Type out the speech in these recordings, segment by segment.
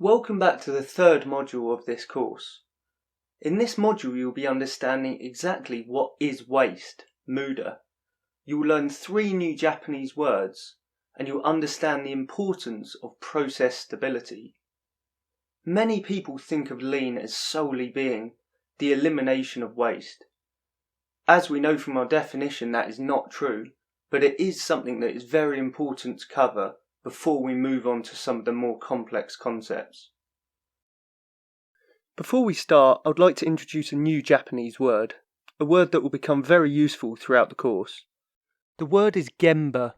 Welcome back to the third module of this course. In this module you'll be understanding exactly what is waste, Muda. You will learn 3 new Japanese words and you'll understand the importance of process stability. Many people think of lean as solely being the elimination of waste. As we know from our definition, that is not true, but it is something that is very important to cover before we move on to some of the more complex concepts. Before we start, I would like to introduce a new Japanese word, a word that will become very useful throughout the course. The word is Genba.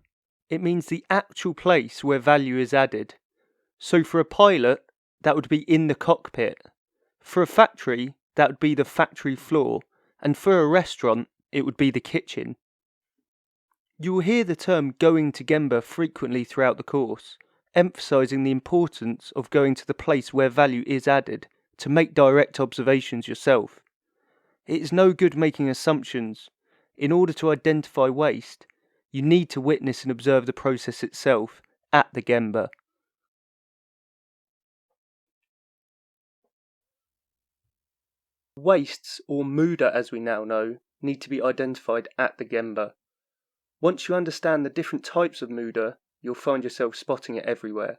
It means the actual place where value is added. So for a pilot, that would be in the cockpit. For a factory, that would be the factory floor. And for a restaurant, it would be the kitchen. You will hear the term going to Genba frequently throughout the course, emphasising the importance of going to the place where value is added to make direct observations yourself. It is no good making assumptions. In order to identify waste, you need to witness and observe the process itself at the Genba. Wastes, or Muda as we now know, need to be identified at the Genba. Once you understand the different types of Muda, you'll find yourself spotting it everywhere.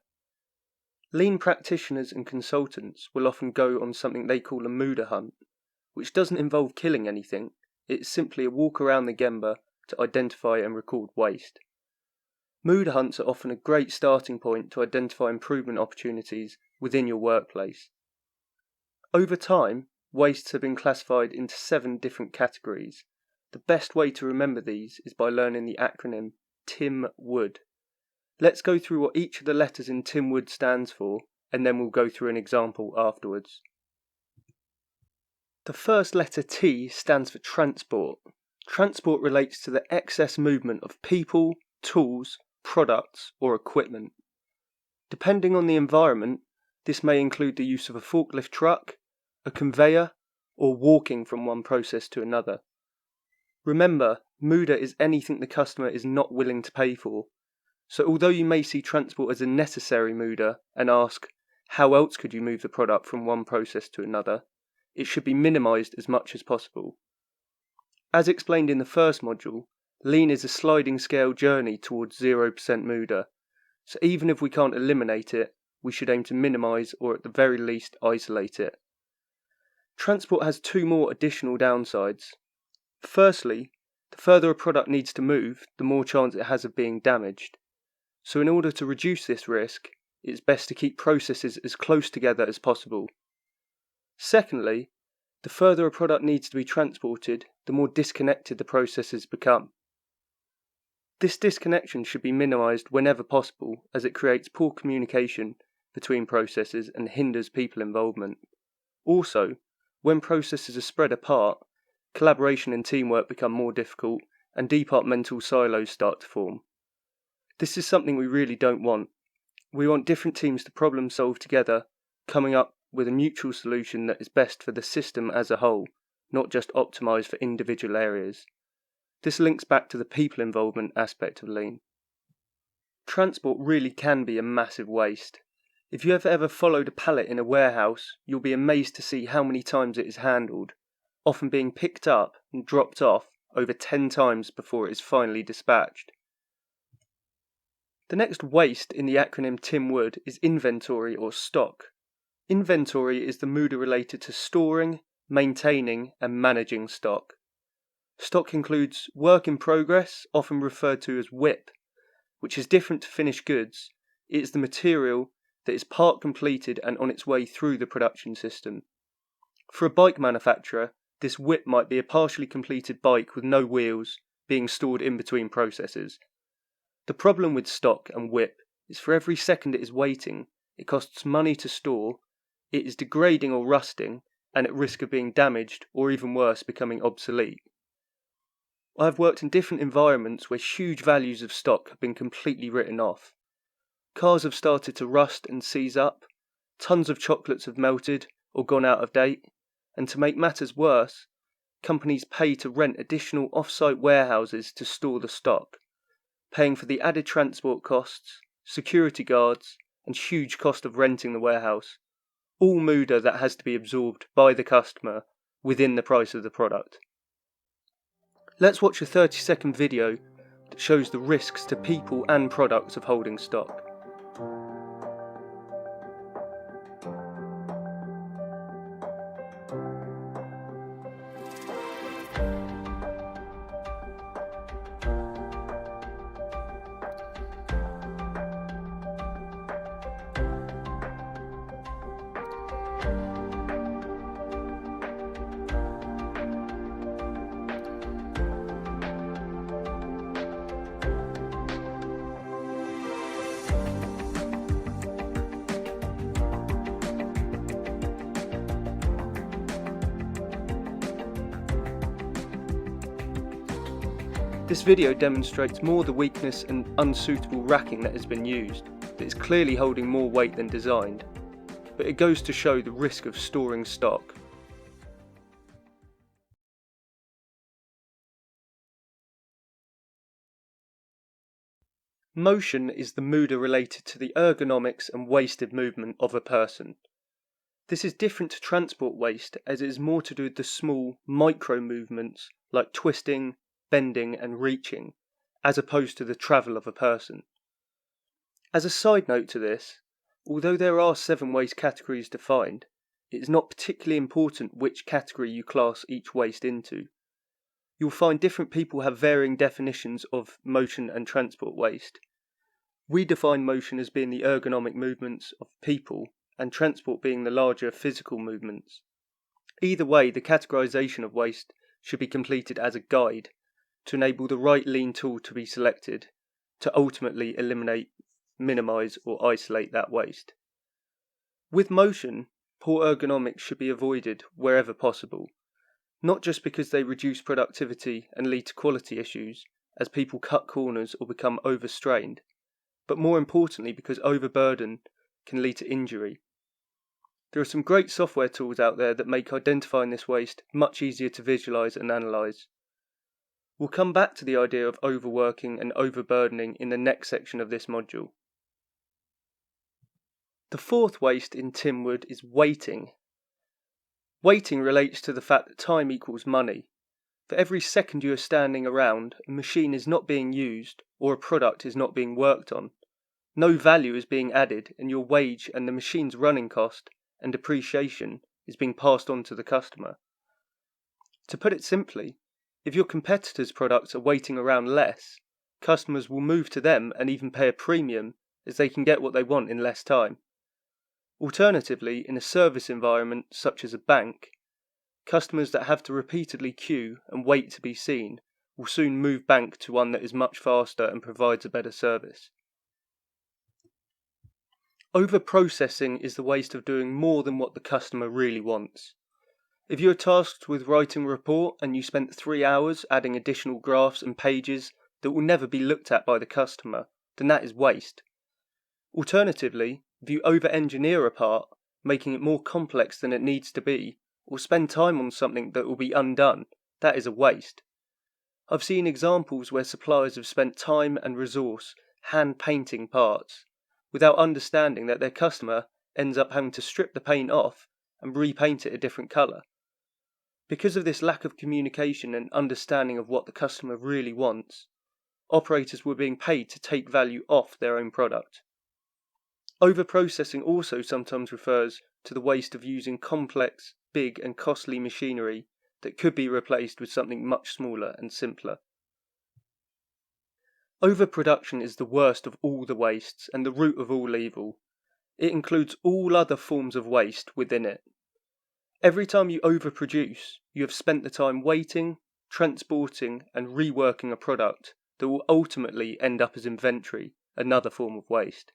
Lean practitioners and consultants will often go on something they call a Muda hunt, which doesn't involve killing anything. It's simply a walk around the Genba to identify and record waste. Muda hunts are often a great starting point to identify improvement opportunities within your workplace. Over time, wastes have been classified into 7 different categories. The best way to remember these is by learning the acronym TIM-WOOD. Let's go through what each of the letters in TIM-WOOD stands for, and then we'll go through an example afterwards. The first letter T stands for transport. Transport relates to the excess movement of people, tools, products, or equipment. Depending on the environment, this may include the use of a forklift truck, a conveyor, or walking from one process to another. Remember, Muda is anything the customer is not willing to pay for. So although you may see transport as a necessary Muda and ask, how else could you move the product from one process to another, it should be minimised as much as possible. As explained in the first module, lean is a sliding scale journey towards 0% Muda. So even if we can't eliminate it, we should aim to minimise or at the very least isolate it. Transport has 2 more additional downsides. Firstly, the further a product needs to move, the more chance it has of being damaged. So in order to reduce this risk, it's best to keep processes as close together as possible. Secondly, the further a product needs to be transported, the more disconnected the processes become. This disconnection should be minimised whenever possible, as it creates poor communication between processes and hinders people involvement. Also, when processes are spread apart, collaboration and teamwork become more difficult and departmental silos start to form. This is something we really don't want. We want different teams to problem solve together, coming up with a mutual solution that is best for the system as a whole, not just optimised for individual areas. This links back to the people involvement aspect of lean. Transport really can be a massive waste. If you have ever followed a pallet in a warehouse, you'll be amazed to see how many times it is handled, often being picked up and dropped off over 10 times before it is finally dispatched. The next waste in the acronym TIM-WOOD is inventory or stock. Inventory is the Muda related to storing, maintaining and managing stock. Stock includes work in progress, often referred to as WIP, which is different to finished goods. It is the material that is part completed and on its way through the production system. For a bike manufacturer, this WIP might be a partially completed bike with no wheels being stored in between processes. The problem with stock and WIP is for every second it is waiting, it costs money to store, it is degrading or rusting, and at risk of being damaged or even worse, becoming obsolete. I have worked in different environments where huge values of stock have been completely written off. Cars have started to rust and seize up, tons of chocolates have melted or gone out of date, and to make matters worse, companies pay to rent additional off-site warehouses to store the stock, paying for the added transport costs, security guards, and huge cost of renting the warehouse. All Muda that has to be absorbed by the customer within the price of the product. Let's watch a 30-second video that shows the risks to people and products of holding stock. This video demonstrates more the weakness and unsuitable racking that has been used, that is clearly holding more weight than designed, but it goes to show the risk of storing stock. Motion is the Muda related to the ergonomics and wasted movement of a person. This is different to transport waste as it is more to do with the small micro movements like twisting, bending and reaching, as opposed to the travel of a person. As a side note to this, although there are 7 waste categories defined, it is not particularly important which category you class each waste into. You'll find different people have varying definitions of motion and transport waste. We define motion as being the ergonomic movements of people and transport being the larger physical movements. Either way, the categorization of waste should be completed as a guide to enable the right lean tool to be selected to ultimately eliminate, minimise or isolate that waste. With motion, poor ergonomics should be avoided wherever possible, not just because they reduce productivity and lead to quality issues as people cut corners or become overstrained, but more importantly because overburden can lead to injury. There are some great software tools out there that make identifying this waste much easier to visualise and analyse. We'll come back to the idea of overworking and overburdening in the next section of this module. The fourth waste in Timwood is waiting. Waiting relates to the fact that time equals money. For every second you are standing around, a machine is not being used or a product is not being worked on. No value is being added and your wage and the machine's running cost and depreciation is being passed on to the customer. To put it simply, if your competitors' products are waiting around less, customers will move to them and even pay a premium as they can get what they want in less time. Alternatively, in a service environment such as a bank, customers that have to repeatedly queue and wait to be seen will soon move bank to one that is much faster and provides a better service. Overprocessing is the waste of doing more than what the customer really wants. If you are tasked with writing a report and you spent 3 hours adding additional graphs and pages that will never be looked at by the customer, then that is waste. Alternatively, if you over-engineer a part, making it more complex than it needs to be, or spend time on something that will be undone, that is a waste. I've seen examples where suppliers have spent time and resource hand-painting parts, without understanding that their customer ends up having to strip the paint off and repaint it a different colour. Because of this lack of communication and understanding of what the customer really wants, operators were being paid to take value off their own product. Overprocessing also sometimes refers to the waste of using complex, big and costly machinery that could be replaced with something much smaller and simpler. Overproduction is the worst of all the wastes and the root of all evil. It includes all other forms of waste within it. Every time you overproduce, you have spent the time waiting, transporting and reworking a product that will ultimately end up as inventory, another form of waste.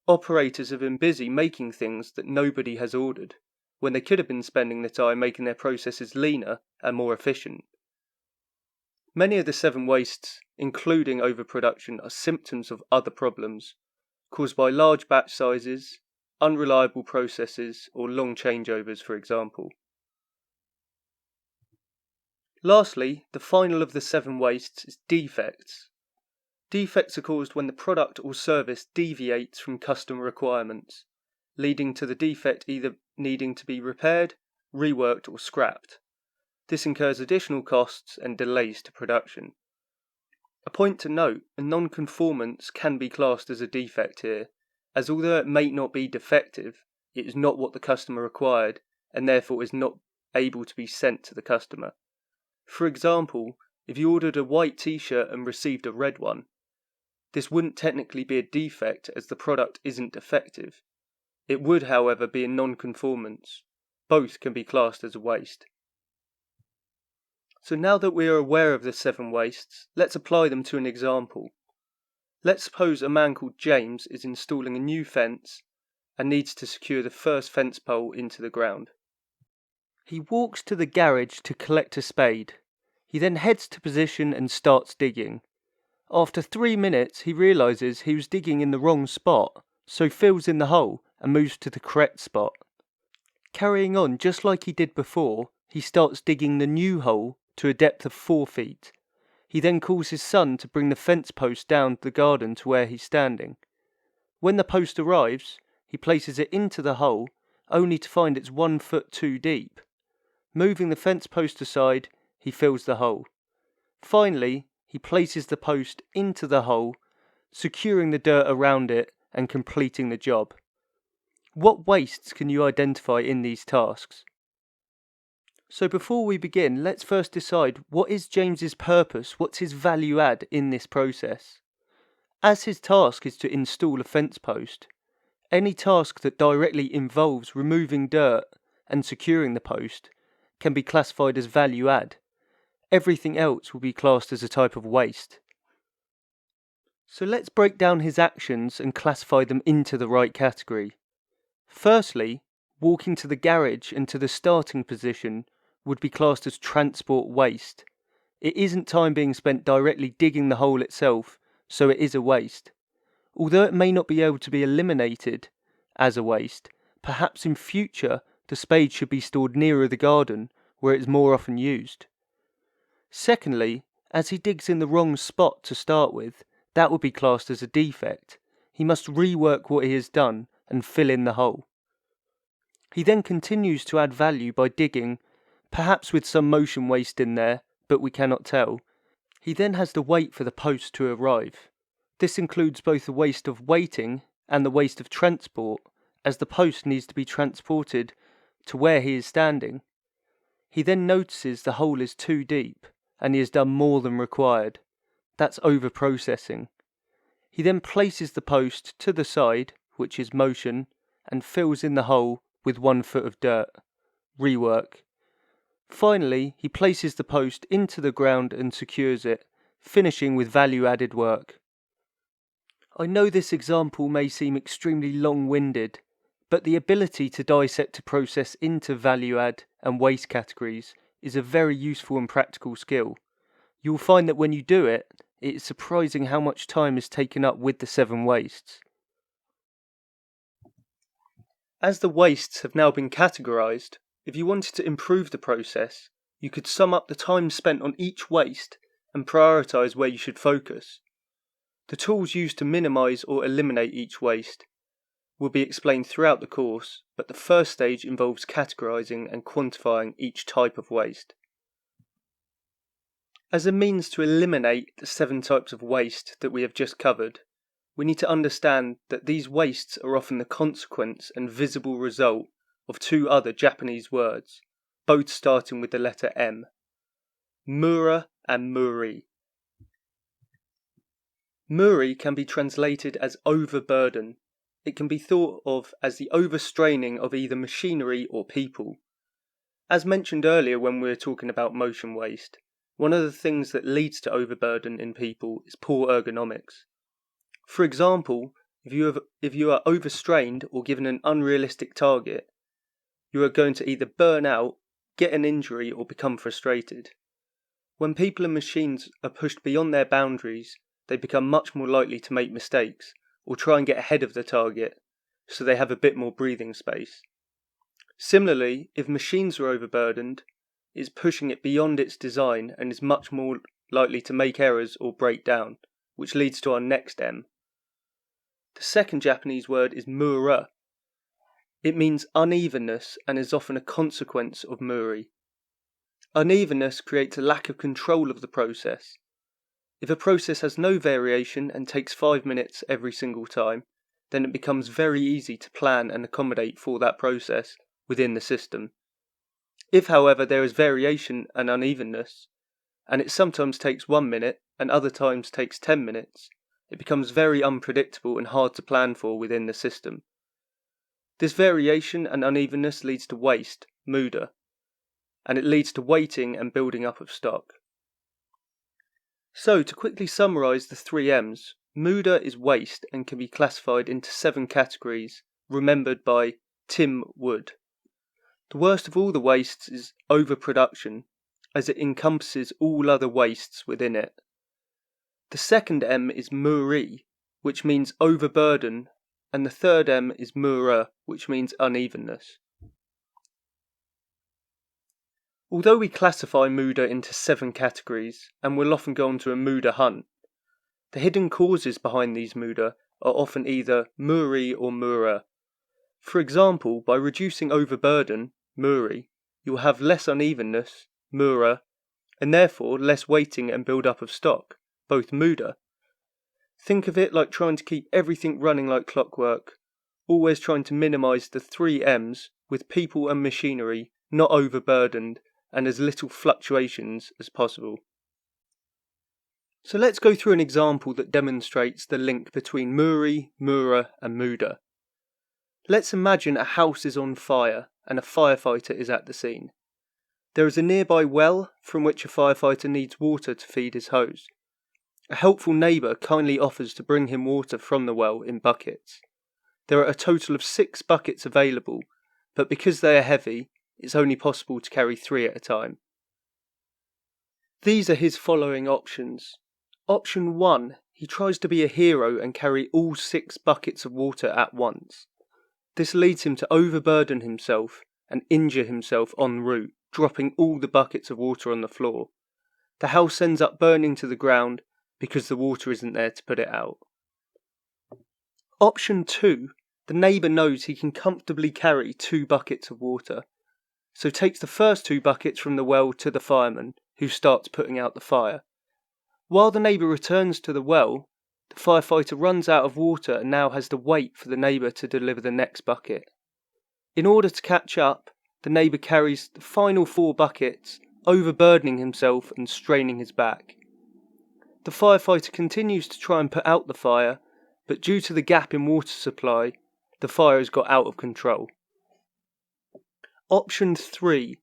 Operators have been busy making things that nobody has ordered, when they could have been spending the time making their processes leaner and more efficient. Many of the 7 wastes, including overproduction, are symptoms of other problems, caused by large batch sizes, unreliable processes, or long changeovers, for example. Lastly, the final of the 7 wastes is defects. Defects are caused when the product or service deviates from customer requirements, leading to the defect either needing to be repaired, reworked, or scrapped. This incurs additional costs and delays to production. A point to note, a non-conformance can be classed as a defect here, as although it may not be defective, it is not what the customer required and therefore is not able to be sent to the customer. For example, if you ordered a white t-shirt and received a red one, this wouldn't technically be a defect as the product isn't defective. It would, however, be a non-conformance. Both can be classed as a waste. So now that we are aware of the 7 wastes, let's apply them to an example. Let's suppose a man called James is installing a new fence and needs to secure the first fence pole into the ground. He walks to the garage to collect a spade. He then heads to position and starts digging. After 3 minutes, he realises he was digging in the wrong spot, so fills in the hole and moves to the correct spot. Carrying on just like he did before, he starts digging the new hole to a depth of 4 feet. He then calls his son to bring the fence post down the garden to where he's standing. When the post arrives, he places it into the hole, only to find it's 1 foot too deep. Moving the fence post aside, he fills the hole. Finally, he places the post into the hole, securing the dirt around it and completing the job. What wastes can you identify in these tasks? So before we begin, let's first decide what is James's purpose, what's his value add in this process. As his task is to install a fence post, any task that directly involves removing dirt and securing the post can be classified as value add. Everything else will be classed as a type of waste. So let's break down his actions and classify them into the right category. Firstly, walking to the garage and to the starting position would be classed as transport waste. It isn't time being spent directly digging the hole itself, so it is a waste. Although it may not be able to be eliminated as a waste, perhaps in future the spade should be stored nearer the garden where it is more often used. Secondly, as he digs in the wrong spot to start with, that would be classed as a defect. He must rework what he has done and fill in the hole. He then continues to add value by digging, perhaps with some motion waste in there, but we cannot tell. He then has to wait for the post to arrive. This includes both the waste of waiting and the waste of transport, as the post needs to be transported to where he is standing. He then notices the hole is too deep, and he has done more than required. That's over-processing. He then places the post to the side, which is motion, and fills in the hole with 1 foot of dirt. Rework. Finally, he places the post into the ground and secures it, finishing with value-added work. I know this example may seem extremely long-winded, but the ability to dissect a process into value-add and waste categories is a very useful and practical skill. You will find that when you do it, it is surprising how much time is taken up with the 7 wastes. As the wastes have now been categorised, if you wanted to improve the process, you could sum up the time spent on each waste and prioritise where you should focus. The tools used to minimise or eliminate each waste will be explained throughout the course, but the first stage involves categorising and quantifying each type of waste. As a means to eliminate the 7 types of waste that we have just covered, we need to understand that these wastes are often the consequence and visible result of 2 other Japanese words, both starting with the letter M. Mura and Muri. Muri can be translated as overburden. It can be thought of as the overstraining of either machinery or people. As mentioned earlier when we were talking about motion waste, one of the things that leads to overburden in people is poor ergonomics. For example, if you are overstrained or given an unrealistic target, you are going to either burn out, get an injury, or become frustrated. When people and machines are pushed beyond their boundaries, they become much more likely to make mistakes or try and get ahead of the target, so they have a bit more breathing space. Similarly, if machines are overburdened, it's pushing it beyond its design and is much more likely to make errors or break down, which leads to our next M. The second Japanese word is Mura. It means unevenness and is often a consequence of Muri. Unevenness creates a lack of control of the process. If a process has no variation and takes 5 minutes every single time, then it becomes very easy to plan and accommodate for that process within the system. If, however, there is variation and unevenness, and it sometimes takes 1 minute and other times takes 10 minutes, it becomes very unpredictable and hard to plan for within the system. This variation and unevenness leads to waste, Muda, and it leads to waiting and building up of stock. So, to quickly summarise the 3 M's, Muda is waste and can be classified into 7 categories, remembered by Tim Wood. The worst of all the wastes is overproduction, as it encompasses all other wastes within it. The second M is Muri, which means overburden, and the third M is Mura, which means unevenness. Although we classify Muda into 7 categories, and will often go on to a Muda hunt, the hidden causes behind these Muda are often either Muri or Mura. For example, by reducing overburden, Muri, you will have less unevenness, Mura, and therefore less waiting and build-up of stock, both Muda. Think of it like trying to keep everything running like clockwork, always trying to minimise the 3 M's with people and machinery not overburdened and as little fluctuations as possible. So let's go through an example that demonstrates the link between Muri, Mura and Muda. Let's imagine a house is on fire and a firefighter is at the scene. There is a nearby well from which a firefighter needs water to feed his hose. A helpful neighbour kindly offers to bring him water from the well in buckets. There are a total of 6 buckets available, but because they are heavy, it's only possible to carry 3 at a time. These are his following options. Option 1, he tries to be a hero and carry all 6 buckets of water at once. This leads him to overburden himself and injure himself en route, dropping all the buckets of water on the floor. The house ends up burning to the ground because the water isn't there to put it out. Option 2, the neighbour knows he can comfortably carry 2 buckets of water, so takes the first 2 buckets from the well to the fireman, who starts putting out the fire. While the neighbour returns to the well, the firefighter runs out of water and now has to wait for the neighbour to deliver the next bucket. In order to catch up, the neighbour carries the final 4 buckets, overburdening himself and straining his back. The firefighter continues to try and put out the fire, but due to the gap in water supply, the fire has got out of control. Option 3.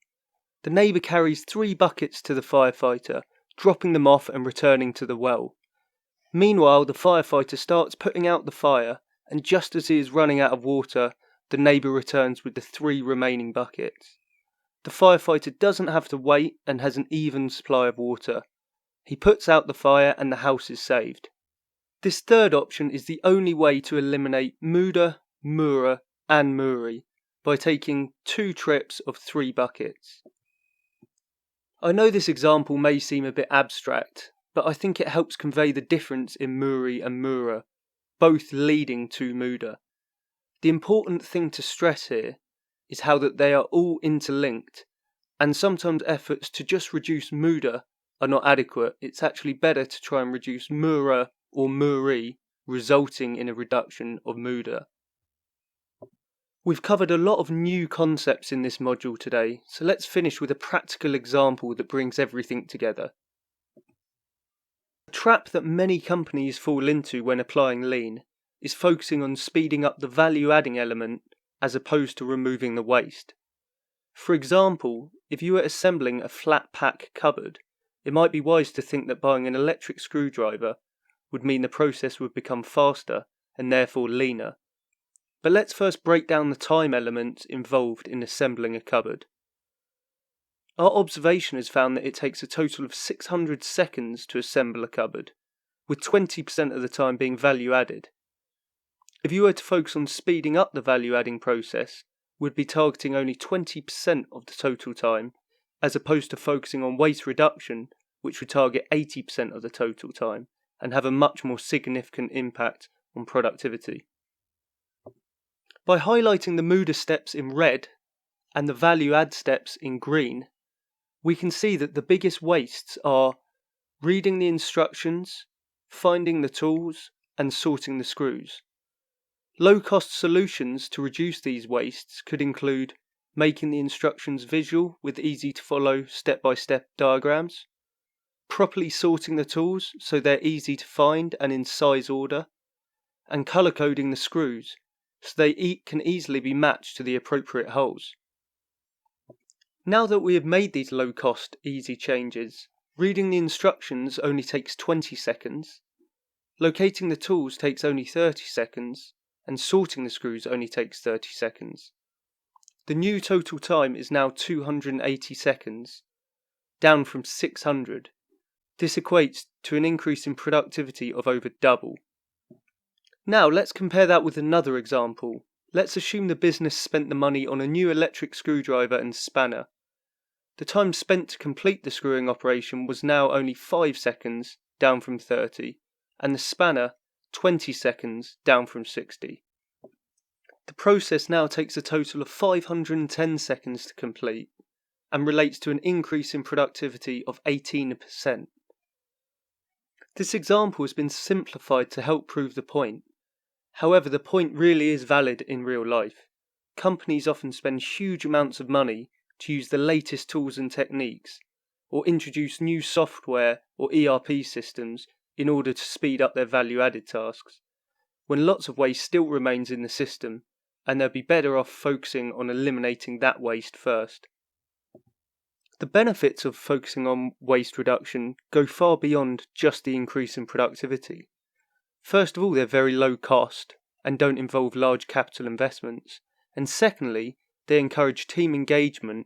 The neighbour carries 3 buckets to the firefighter, dropping them off and returning to the well. Meanwhile, the firefighter starts putting out the fire, and just as he is running out of water, the neighbour returns with the 3 remaining buckets. The firefighter doesn't have to wait and has an even supply of water. He puts out the fire and the house is saved. This third option is the only way to eliminate Muda, Mura and Muri, by taking 2 trips of 3 buckets. I know this example may seem a bit abstract, but I think it helps convey the difference in Muri and Mura, both leading to Muda. The important thing to stress here is how that they are all interlinked, and sometimes efforts to just reduce Muda are not adequate. It's actually better to try and reduce Mura or Muri, resulting in a reduction of Muda. We've covered a lot of new concepts in this module today, so let's finish with a practical example that brings everything together. A trap that many companies fall into when applying lean is focusing on speeding up the value-adding element as opposed to removing the waste. For example, if you were assembling a flat pack cupboard, it might be wise to think that buying an electric screwdriver would mean the process would become faster and therefore leaner. But let's first break down the time element involved in assembling a cupboard. Our observation has found that it takes a total of 600 seconds to assemble a cupboard, with 20% of the time being value added. If you were to focus on speeding up the value adding process, we'd be targeting only 20% of the total time, as opposed to focusing on waste reduction, which would target 80% of the total time, and have a much more significant impact on productivity. By highlighting the Muda steps in red and the value add steps in green, we can see that the biggest wastes are reading the instructions, finding the tools, and sorting the screws. Low-cost solutions to reduce these wastes could include making the instructions visual with easy-to-follow step-by-step diagrams, properly sorting the tools so they're easy to find and in size order, and colour-coding the screws so they can easily be matched to the appropriate holes. Now that we have made these low-cost, easy changes, reading the instructions only takes 20 seconds, locating the tools takes only 30 seconds, and sorting the screws only takes 30 seconds. The new total time is now 280 seconds, down from 600. This equates to an increase in productivity of over double. Now let's compare that with another example. Let's assume the business spent the money on a new electric screwdriver and spanner. The time spent to complete the screwing operation was now only 5 seconds, down from 30, and the spanner 20 seconds, down from 60. The process now takes a total of 510 seconds to complete, and relates to an increase in productivity of 18%. This example has been simplified to help prove the point. However, the point really is valid in real life. Companies often spend huge amounts of money to use the latest tools and techniques, or introduce new software or ERP systems in order to speed up their value-added tasks, when lots of waste still remains in the system, and they'll be better off focusing on eliminating that waste first. The benefits of focusing on waste reduction go far beyond just the increase in productivity. First of all, they're very low cost and don't involve large capital investments, and secondly, they encourage team engagement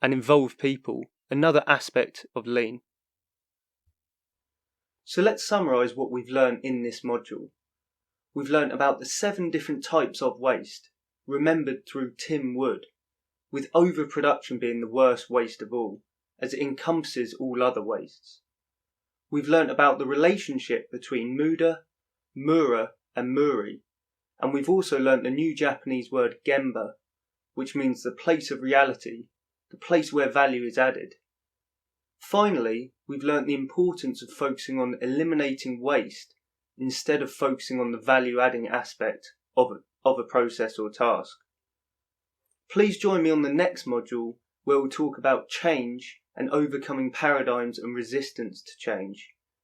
and involve people, another aspect of lean. So let's summarise what we've learned in this module. We've learned about the 7 different types of waste, remembered through Tim Wood, with overproduction being the worst waste of all, as it encompasses all other wastes. We've learned about the relationship between Muda, Mura and Muri, and we've also learnt the new Japanese word Genba, which means the place of reality, the place where value is added. Finally, we've learnt the importance of focusing on eliminating waste instead of focusing on the value-adding aspect of a process or task. Please join me on the next module where we'll talk about change and overcoming paradigms and resistance to change.